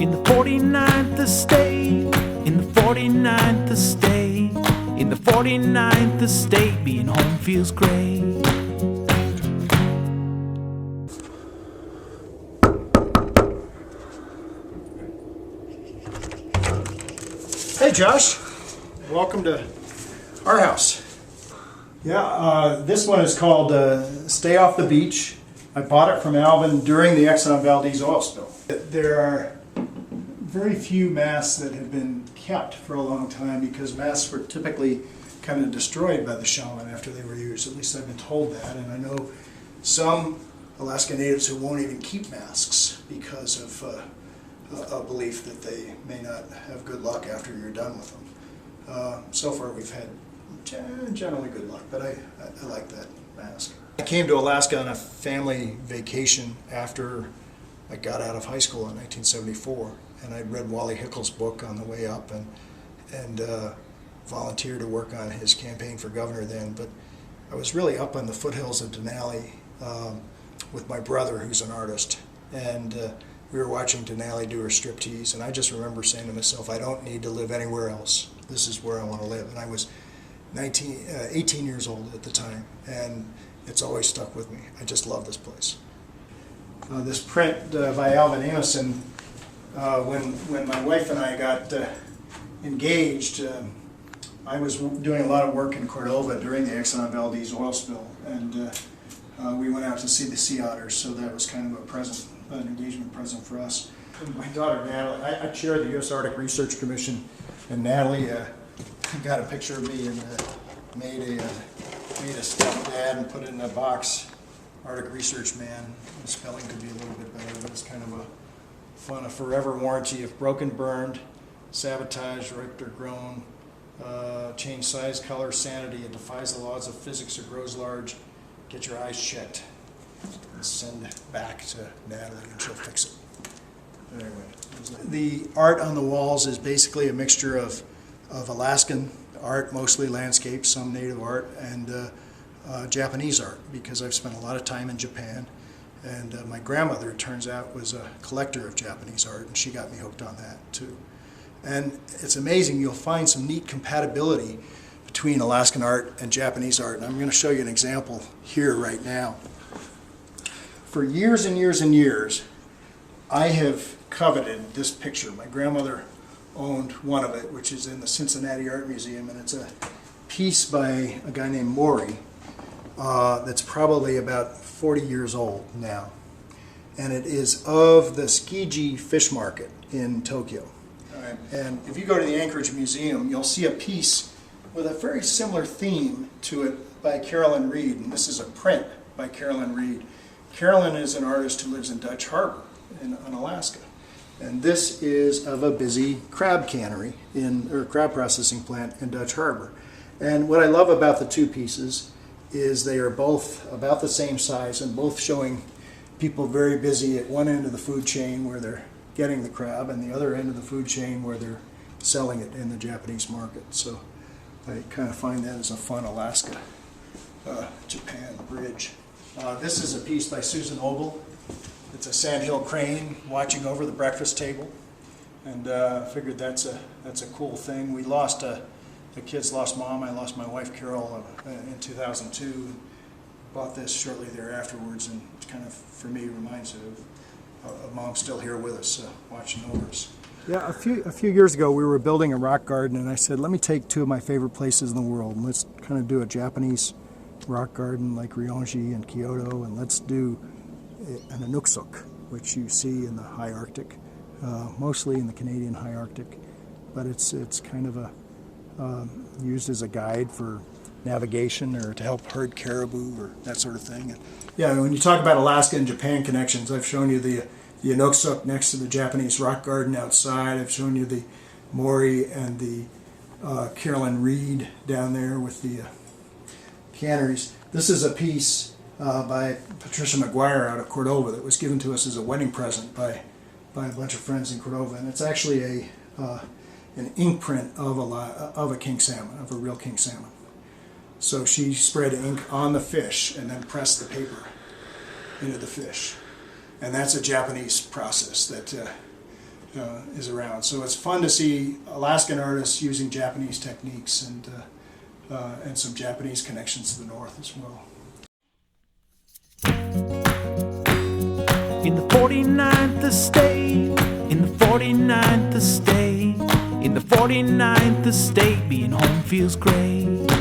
In the 49th estate, in the 49th estate, in the 49th estate, being home feels great. Hey Josh, welcome to our house. Yeah, this one is called Stay Off the Beach. I bought it from Alvin during the Exxon Valdez oil spill. There are very few masts that have been kept for a long time because masts were typically kind of destroyed by the shaman after they were used. At least I've been told that, and I know some Alaska Natives who won't even keep masks because of a belief that they may not have good luck after you're done with them. So far we've had generally good luck, but I like that mask. I came to Alaska on a family vacation after I got out of high school in 1974, and I read Wally Hickle's book on the way up and volunteered to work on his campaign for governor then. But I was really up on the foothills of Denali with my brother, who's an artist, and we were watching Denali do her striptease, and I just remember saying to myself, I don't need to live anywhere else. This is where I want to live. And I was 18 years old at the time, and it's always stuck with me. I just love this place. This print by Alvin Amison, when my wife and I got engaged, I was doing a lot of work in Cordova during the Exxon Valdez oil spill, and we went out to see the sea otters, so that was kind of a present, an engagement present for us. And my daughter Natalie, I chair the U.S. Arctic Research Commission, and Natalie got a picture of me and made a stepdad and put it in a box. Arctic Research Man. The spelling could be a little bit better, but it's kind of a forever warranty if broken, burned, sabotaged, ripped or grown, change size, color, sanity, it defies the laws of physics or grows large, get your eyes checked and send it back to Natalie and she'll fix it. Anyway, the art on the walls is basically a mixture of Alaskan art, mostly landscapes, some native art, and Japanese art, because I've spent a lot of time in Japan, and my grandmother, it turns out, was a collector of Japanese art, and she got me hooked on that too. And it's amazing, you'll find some neat compatibility between Alaskan art and Japanese art, and I'm going to show you an example here right now. For years and years and years, I have coveted this picture. My grandmother owned one of it, which is in the Cincinnati Art Museum, and it's a piece by a guy named Mori that's probably about 40 years old now, and it is of the Tsukiji fish market in Tokyo. And if you go to the Anchorage Museum, you'll see a piece with a very similar theme to it by Carolyn Reed, and this is a print by Carolyn Reed. Carolyn is an artist who lives in Dutch Harbor in Alaska. And this is of a busy crab cannery or crab processing plant in Dutch Harbor. And what I love about the two pieces is they are both about the same size and both showing people very busy at one end of the food chain where they're getting the crab and the other end of the food chain where they're selling it in the Japanese market. So I kind of find that as a fun Alaska Japan bridge. This is a piece by Susan Ogle. It's a sandhill crane watching over the breakfast table, and figured that's a cool thing. We lost the kids lost mom. I lost my wife Carol in 2002. Bought this shortly thereafterwards, and it kind of, for me, reminds of mom still here with us, watching over us. Yeah, a few years ago we were building a rock garden, and I said, let me take two of my favorite places in the world, and let's kind of do a Japanese rock garden like Ryongji and Kyoto, and let's do an Inuksuk, which you see in the high Arctic, mostly in the Canadian high Arctic, but it's kind of used as a guide for navigation or to help herd caribou or that sort of thing. And yeah, when you talk about Alaska and Japan connections, I've shown you the Inuksuk next to the Japanese rock garden outside. I've shown you the Mori and the Carolyn Reed down there with the canneries. This is a piece by Patricia McGuire out of Cordova that was given to us as a wedding present by a bunch of friends in Cordova, and it's actually an ink print of a king salmon, of a real king salmon. So she spread ink on the fish and then pressed the paper into the fish, and that's a Japanese process that is around. So it's fun to see Alaskan artists using Japanese techniques and some Japanese connections to the north as well. In the 49th estate, in the 49th estate, in the 49th estate, being home feels great.